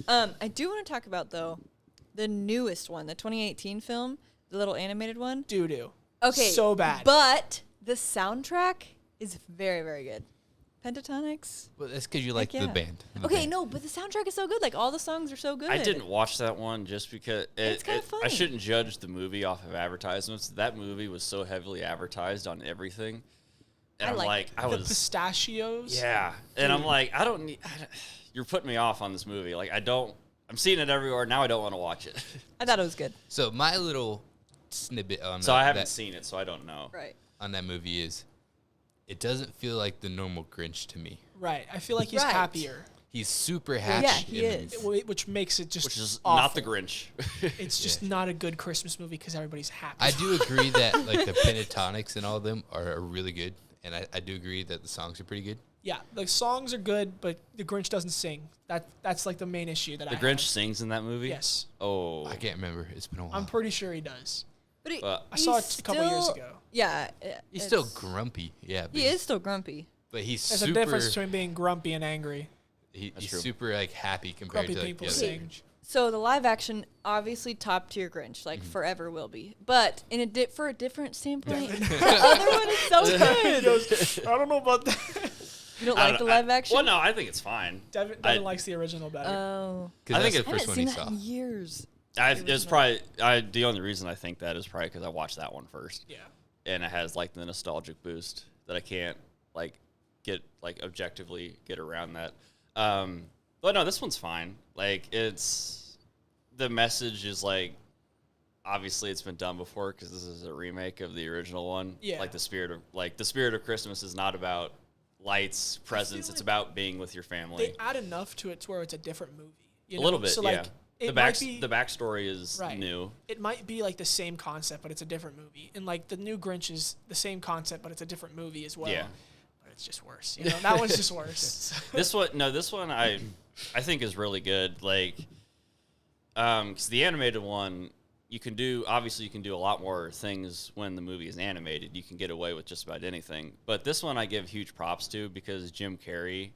Speaker 2: I do want to talk about though the newest one, the 2018 film, the little animated one.
Speaker 4: Doo-doo.
Speaker 2: Okay,
Speaker 4: So bad.
Speaker 2: but the soundtrack is very, very good. Pentatonics.
Speaker 3: Well, that's because you like
Speaker 2: Heck
Speaker 3: the
Speaker 2: yeah.
Speaker 3: band. The
Speaker 2: Okay,
Speaker 3: band.
Speaker 2: no, but the soundtrack is so good. Like all the songs are so good.
Speaker 1: I didn't watch that one just because
Speaker 2: It's kinda
Speaker 1: I
Speaker 2: funny.
Speaker 1: shouldn't judge the movie off of advertisements. That movie was so heavily advertised on everything, and
Speaker 2: I
Speaker 1: I'm
Speaker 2: like
Speaker 1: like,
Speaker 2: it.
Speaker 1: I
Speaker 4: The
Speaker 1: was
Speaker 4: pistachios.
Speaker 1: yeah, and I'm like, I don't need. You're putting me off on this movie. Like I don't. I'm seeing it everywhere now. I don't want to watch it.
Speaker 2: I thought it was good.
Speaker 3: So my little snippet on
Speaker 1: So I haven't
Speaker 3: that,
Speaker 1: seen it, so I don't know.
Speaker 2: Right.
Speaker 3: on that movie is, it doesn't feel like the normal Grinch to me.
Speaker 4: Right. I feel like he's
Speaker 2: Right.
Speaker 4: happier,
Speaker 3: He's super happy.
Speaker 2: Yeah, he
Speaker 3: in the
Speaker 2: is.
Speaker 3: movie.
Speaker 4: which makes it just
Speaker 1: Which is
Speaker 4: awful.
Speaker 1: not the Grinch.
Speaker 4: It's just not a good Christmas movie because everybody's happy.
Speaker 3: I do agree that like the pentatonics and all of them are really good, and I do agree that the songs are pretty good.
Speaker 4: Yeah, the songs are good, but the Grinch doesn't sing. That's like the main issue that
Speaker 1: The
Speaker 4: I
Speaker 1: Grinch
Speaker 4: have.
Speaker 1: sings in that movie.
Speaker 4: Yes,
Speaker 1: Oh.
Speaker 3: I can't remember. It's been a while.
Speaker 4: I'm pretty sure he does.
Speaker 2: But
Speaker 4: I saw it a couple years ago.
Speaker 2: Yeah.
Speaker 3: He's still grumpy. Yeah, but
Speaker 2: He is still grumpy.
Speaker 3: But he's
Speaker 4: There's
Speaker 3: super.
Speaker 4: a difference between being grumpy and angry.
Speaker 1: That's
Speaker 3: He's
Speaker 1: true.
Speaker 3: super like happy compared
Speaker 4: Grumpy
Speaker 3: to like,
Speaker 4: people
Speaker 3: the other
Speaker 4: sing.
Speaker 3: Grinch.
Speaker 2: So the live action, obviously top tier Grinch, like forever will be. But in a for a different standpoint, the other one is so
Speaker 4: He
Speaker 2: good.
Speaker 4: goes, I don't know about that.
Speaker 2: You don't
Speaker 1: I
Speaker 2: like
Speaker 1: don't-
Speaker 2: the live action?
Speaker 1: Well, no, I think it's fine.
Speaker 4: Devin
Speaker 1: I-
Speaker 4: likes the original better.
Speaker 2: Oh,
Speaker 3: 'Cause
Speaker 1: I
Speaker 3: that's
Speaker 1: think
Speaker 3: the
Speaker 2: I
Speaker 3: first
Speaker 2: haven't
Speaker 3: one
Speaker 2: seen
Speaker 3: he
Speaker 2: that
Speaker 3: saw.
Speaker 2: in years.
Speaker 1: It's probably the only reason I think that is probably because I watched that one first.
Speaker 4: Yeah.
Speaker 1: And it has like the nostalgic boost that I can't like get like objectively get around that. But no, this one's fine. Like it's the message is like obviously it's been done before because this is a remake of the original one.
Speaker 4: Yeah.
Speaker 1: Like the spirit of Christmas is not about lights, presents. It's
Speaker 4: like
Speaker 1: about being with your family.
Speaker 4: They add enough to it to where it's a different movie. You
Speaker 1: A
Speaker 4: know?
Speaker 1: little bit,
Speaker 4: So
Speaker 1: yeah.
Speaker 4: like it
Speaker 1: The
Speaker 4: might be
Speaker 1: the backstory is
Speaker 4: Right.
Speaker 1: new.
Speaker 4: it might be like the same concept, but it's a different movie. And like the new Grinch is the same concept, but it's a different movie as well.
Speaker 1: Yeah.
Speaker 4: But it's just worse. You know, that one's just worse.
Speaker 1: This one I think is really good. Like, because the animated one, you can do a lot more things when the movie is animated. You can get away with just about anything. But this one I give huge props to because Jim Carrey,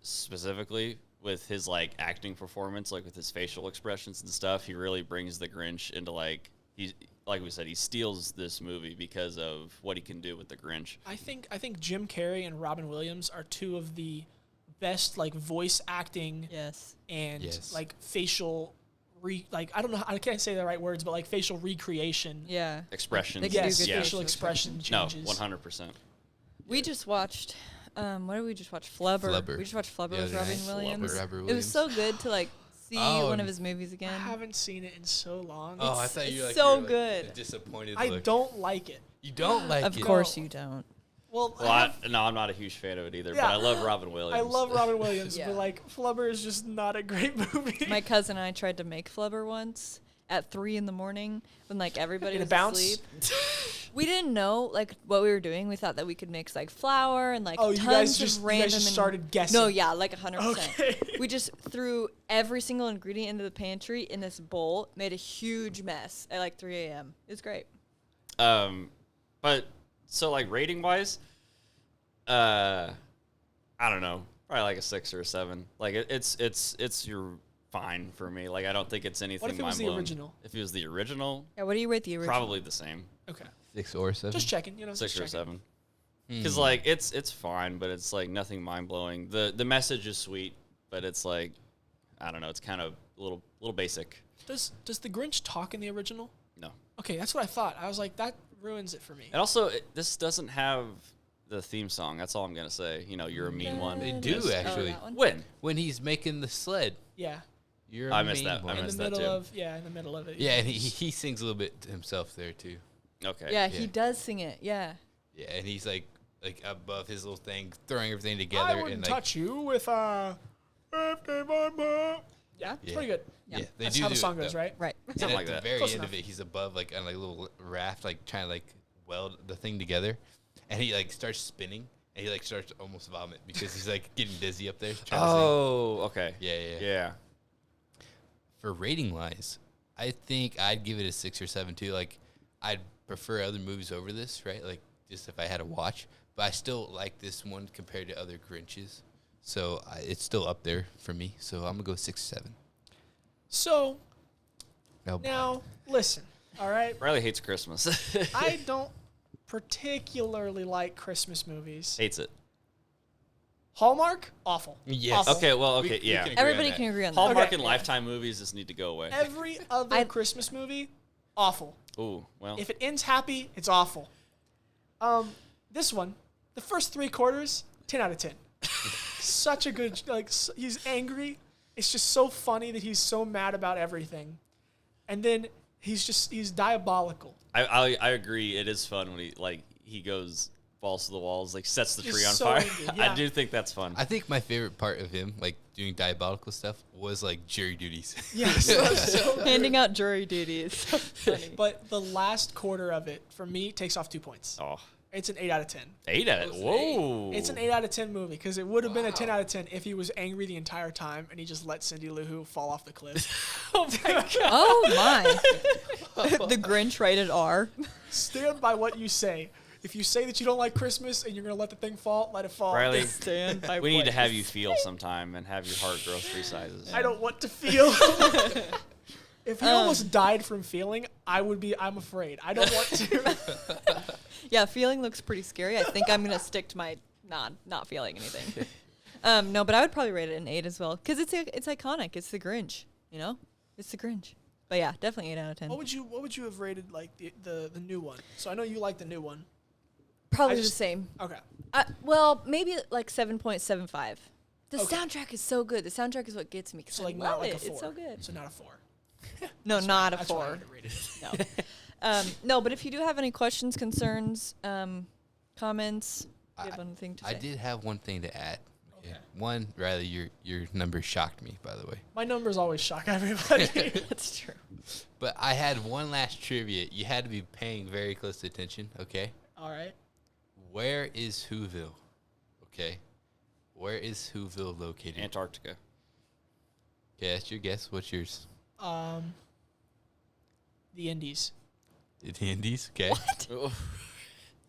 Speaker 1: specifically with his like acting performance, like with his facial expressions and stuff, he really brings the Grinch into like we said, he steals this movie because of what he can do with the Grinch.
Speaker 4: I think Jim Carrey and Robin Williams are two of the best like voice acting
Speaker 2: Yes.
Speaker 4: and
Speaker 3: Yes.
Speaker 4: like facial I don't know, I can't say the right words, but like facial recreation.
Speaker 2: Yeah.
Speaker 1: Expressions.
Speaker 2: They can do
Speaker 4: Yes,
Speaker 2: good
Speaker 1: yeah.
Speaker 4: facial expression
Speaker 1: No,
Speaker 4: changes.
Speaker 1: 100%.
Speaker 2: We just watched. What did we just watch? Flubber.
Speaker 3: Flubber.
Speaker 2: We just watched Flubber
Speaker 3: The
Speaker 2: with
Speaker 3: other
Speaker 2: Robin
Speaker 3: night.
Speaker 2: Williams.
Speaker 3: Flubber, Robert
Speaker 2: It was
Speaker 3: Williams.
Speaker 2: so good to like see
Speaker 3: Oh,
Speaker 2: one of
Speaker 3: and-
Speaker 2: his movies again.
Speaker 4: I haven't seen it in so long.
Speaker 3: Oh, I thought you were
Speaker 2: it's
Speaker 3: like
Speaker 2: so
Speaker 3: you were, like,
Speaker 2: good.
Speaker 3: a disappointed.
Speaker 4: I
Speaker 3: look.
Speaker 4: don't like it.
Speaker 3: You don't like
Speaker 2: Of
Speaker 3: it.
Speaker 2: course you don't.
Speaker 4: Well,
Speaker 1: Well, I'm not a huge fan of it either,
Speaker 4: Yeah.
Speaker 1: but I love Robin Williams.
Speaker 4: I love Robin Williams,
Speaker 2: Yeah.
Speaker 4: but like Flubber is just not a great movie.
Speaker 2: My cousin and I tried to make Flubber once at 3 a.m. when like everybody
Speaker 4: Did
Speaker 2: was
Speaker 4: it bounce?
Speaker 2: asleep. We didn't know like what we were doing. We thought that we could mix like flour and like
Speaker 4: Oh, you
Speaker 2: tons
Speaker 4: guys
Speaker 2: of
Speaker 4: just- you
Speaker 2: random.
Speaker 4: guys just
Speaker 2: and-
Speaker 4: started guessing.
Speaker 2: No, yeah, like 100%.
Speaker 4: Okay.
Speaker 2: We just threw every single ingredient into the pantry in this bowl, made a huge mess at like 3 a.m. It was great.
Speaker 1: But so like rating wise, I don't know, probably like a 6 or a 7. Like it's your fine for me. Like, I don't think it's anything
Speaker 4: What if it was the
Speaker 1: mind-blowing.
Speaker 4: original?
Speaker 1: If it was the original,
Speaker 2: Yeah, what do you rate the original?
Speaker 1: probably the same,
Speaker 4: Okay.
Speaker 3: 6 or 7.
Speaker 4: Just checking. You know,
Speaker 1: 6
Speaker 4: just
Speaker 1: or
Speaker 4: checking.
Speaker 1: 7. Because like it's fine, but it's like nothing mind-blowing. The message is sweet, but it's like, I don't know. It's kind of a little basic.
Speaker 4: Does the Grinch talk in the original?
Speaker 1: No.
Speaker 4: Okay, that's what I thought. I was like, that ruins it for me.
Speaker 1: And also, this doesn't have the theme song. That's all I'm gonna say. You know, you're a mean one.
Speaker 3: They do,
Speaker 2: Oh,
Speaker 3: actually.
Speaker 2: that one?
Speaker 1: When?
Speaker 3: When he's making the sled.
Speaker 4: Yeah.
Speaker 3: You're
Speaker 1: I
Speaker 3: a
Speaker 1: missed
Speaker 3: mean
Speaker 1: that. I
Speaker 3: one.
Speaker 4: In the
Speaker 1: missed that
Speaker 4: middle
Speaker 1: too.
Speaker 4: of in the middle of it.
Speaker 3: Yeah, and he sings a little bit to himself there too.
Speaker 1: Okay.
Speaker 2: Yeah,
Speaker 3: Yeah.
Speaker 2: he does sing it. Yeah.
Speaker 3: Yeah, and he's like above his little thing, throwing everything together.
Speaker 4: I wouldn't
Speaker 3: and like,
Speaker 4: touch you with birthday mama. Yeah, it's
Speaker 3: Yeah.
Speaker 4: pretty good.
Speaker 3: Yeah,
Speaker 2: Yeah.
Speaker 3: they
Speaker 4: That's
Speaker 3: do
Speaker 4: how the
Speaker 3: do
Speaker 4: song
Speaker 3: it,
Speaker 4: goes,
Speaker 3: though.
Speaker 4: right?
Speaker 2: Right.
Speaker 3: And
Speaker 1: Something
Speaker 3: at
Speaker 1: like
Speaker 3: the
Speaker 1: that.
Speaker 3: very
Speaker 4: Close
Speaker 3: end
Speaker 4: enough.
Speaker 3: of it, he's above like on a little raft, like trying to like weld the thing together, and he like starts spinning, and he like starts to almost vomit because he's like getting dizzy up there. Trying
Speaker 1: Oh, okay.
Speaker 3: to sing. Yeah.
Speaker 1: Yeah.
Speaker 3: For rating wise, I think I'd give it a 6 or 7 too. Like, I'd prefer other movies over this, right? Like, just if I had to watch, but I still like this one compared to other Grinches. So it's still up there for me. So I'm gonna go 6 or 7.
Speaker 4: So
Speaker 3: No,
Speaker 4: now listen, all right.
Speaker 1: Riley hates Christmas.
Speaker 4: I don't particularly like Christmas movies.
Speaker 1: Hates it.
Speaker 4: Hallmark, awful.
Speaker 3: Yes.
Speaker 4: Awful.
Speaker 1: Okay. Well.
Speaker 3: We-
Speaker 1: Okay.
Speaker 3: we
Speaker 1: Yeah.
Speaker 3: can agree on
Speaker 2: Everybody
Speaker 3: that.
Speaker 2: can agree on that.
Speaker 1: Hallmark
Speaker 4: Okay.
Speaker 1: and Lifetime movies just need to go away.
Speaker 4: Every other
Speaker 2: I-
Speaker 4: Christmas movie, awful.
Speaker 1: Ooh. Well.
Speaker 4: If it ends happy, it's awful. This one, the first 3 quarters, 10 out of 10. Such a good, he's angry. It's just so funny that he's so mad about everything. And then he's diabolical.
Speaker 1: I agree. It is fun when he goes balls to the walls, like sets the
Speaker 4: Just
Speaker 1: tree on
Speaker 4: so
Speaker 1: fire.
Speaker 4: angry, yeah.
Speaker 1: I do think that's fun.
Speaker 3: I think my favorite part of him, like doing diabolical stuff, was like jury duties.
Speaker 4: Yes. so good.
Speaker 2: Handing out jury duties. So funny.
Speaker 4: But the last quarter of it, for me, takes off 2 points.
Speaker 1: Oh,
Speaker 4: It's an 8 out of 10.
Speaker 1: 8 at it. Whoa.
Speaker 4: It's an 8 out of 10 movie because it would have been a 10 out of 10 if he was angry the entire time and he just let Cindy Lou Who fall off the cliff.
Speaker 2: Oh my. The Grinch rated R.
Speaker 4: Stand by what you say. If you say that you don't like Christmas and you're going to let the thing fall, let it fall.
Speaker 1: Riley,
Speaker 2: Stand by
Speaker 1: we need to
Speaker 2: what
Speaker 1: have
Speaker 2: you
Speaker 1: you feel sometime and have your heart grow 3 sizes.
Speaker 4: I don't want to feel. If he almost died from feeling, I'm afraid. I don't want to.
Speaker 2: Yeah, feeling looks pretty scary. I think I'm gonna stick to my not feeling anything. No, but I would probably rate it an 8 as well because it's iconic. It's the Grinch, you know. It's the Grinch. But yeah, definitely 8 out of 10.
Speaker 4: What would you have rated like the new one? So I know you like the new one.
Speaker 2: Probably
Speaker 4: I
Speaker 2: the
Speaker 4: just-
Speaker 2: same.
Speaker 4: Okay.
Speaker 2: Well, maybe like 7.75. The
Speaker 4: Okay.
Speaker 2: soundtrack is so good. The soundtrack is what gets me. 'Cause
Speaker 4: So
Speaker 2: I
Speaker 4: like
Speaker 2: love
Speaker 4: not like
Speaker 2: it.
Speaker 4: a 4.
Speaker 2: It's so good.
Speaker 4: So not a 4.
Speaker 2: No, not a
Speaker 4: That's why I
Speaker 2: 4.
Speaker 4: had to rate it.
Speaker 2: No. No, but if you do have any questions, concerns, comments, do you have anything to say?
Speaker 3: I did have one thing to add.
Speaker 4: Okay.
Speaker 3: One, Riley, your number shocked me, by the way.
Speaker 4: My numbers always shock everybody.
Speaker 2: That's true.
Speaker 3: But I had one last trivia. You had to be paying very close attention, okay?
Speaker 4: All right.
Speaker 3: Where is Whoville? Okay. Where is Whoville located?
Speaker 1: Antarctica.
Speaker 3: Okay, that's your guess. What's yours?
Speaker 4: The Indies.
Speaker 3: The Indies? Okay.
Speaker 2: What?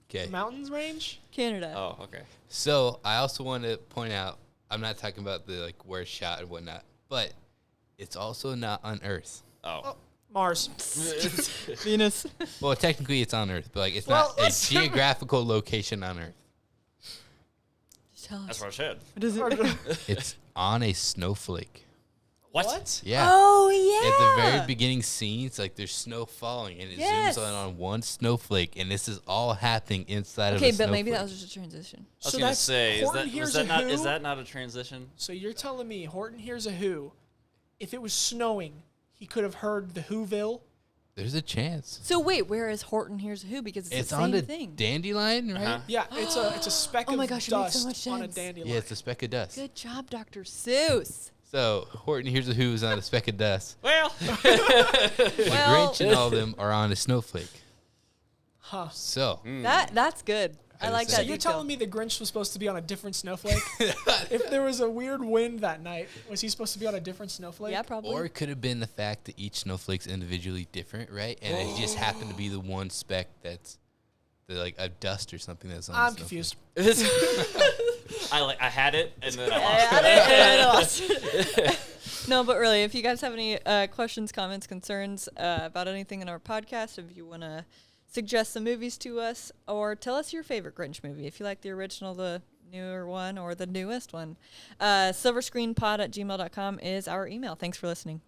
Speaker 3: Okay.
Speaker 4: Mountains range?
Speaker 2: Canada.
Speaker 1: Oh, okay.
Speaker 3: So I also want to point out, I'm not talking about the like where it's shot and whatnot, but it's also not on Earth.
Speaker 1: Oh.
Speaker 4: Mars.
Speaker 2: Venus.
Speaker 3: Well, technically it's on Earth, but like it's
Speaker 4: Well,
Speaker 3: not a
Speaker 4: let's-
Speaker 3: geographical location on Earth.
Speaker 2: Just tell
Speaker 1: That's
Speaker 2: us.
Speaker 1: what I said.
Speaker 2: What is it?
Speaker 3: It's on a snowflake.
Speaker 4: What?
Speaker 3: Yeah.
Speaker 2: Oh,
Speaker 3: At
Speaker 2: yeah.
Speaker 3: the very beginning scenes, like there's snow falling, and it
Speaker 2: Yes.
Speaker 3: zooms in on one snowflake, and this is all happening inside of
Speaker 2: Okay,
Speaker 3: a
Speaker 2: but
Speaker 3: snowflake.
Speaker 2: maybe that was just a transition.
Speaker 1: I was
Speaker 4: So
Speaker 1: gonna
Speaker 4: that's
Speaker 1: say,
Speaker 4: Horton Hears a Who?
Speaker 1: is that not a transition?
Speaker 4: So you're telling me Horton Hears a Who. If it was snowing, he could have heard the Whoville.
Speaker 3: There's a chance.
Speaker 2: So wait, where is Horton Hears a Who? Because it's the
Speaker 3: on
Speaker 2: same
Speaker 3: the
Speaker 2: thing.
Speaker 3: dandelion, right?
Speaker 1: Uh-huh.
Speaker 4: Yeah, it's a speck
Speaker 2: Oh
Speaker 4: of
Speaker 2: my gosh, it makes
Speaker 4: dust
Speaker 2: so much
Speaker 4: on a
Speaker 2: sense.
Speaker 4: dandelion.
Speaker 3: Yeah, it's a speck of dust.
Speaker 2: Good job, Dr. Seuss.
Speaker 3: So Horton Hears a Who is on a speck of dust.
Speaker 1: Well,
Speaker 3: The
Speaker 2: Well-
Speaker 3: Grinch and all of them are on a snowflake.
Speaker 4: Huh.
Speaker 3: So
Speaker 2: That's good. I like
Speaker 3: So
Speaker 2: that.
Speaker 4: So you're
Speaker 2: detail.
Speaker 4: telling me the Grinch was supposed to be on a different snowflake? If there was a weird wind that night, was he supposed to be on a different snowflake?
Speaker 2: Yeah, probably.
Speaker 3: or it could have been the fact that each snowflake's individually different, right? And it just happened to be the one speck that's like a dust or something that's on
Speaker 4: I'm
Speaker 3: the snowflake.
Speaker 4: confused.
Speaker 1: I had it and then I
Speaker 2: I
Speaker 1: lost
Speaker 2: had it and I lost it. No, but really, if you guys have any questions, comments, concerns about anything in our podcast, if you want to suggest some movies to us, or tell us your favorite Grinch movie, if you like the original, the newer one, or the newest one, silverscreenpod@gmail.com is our email. Thanks for listening.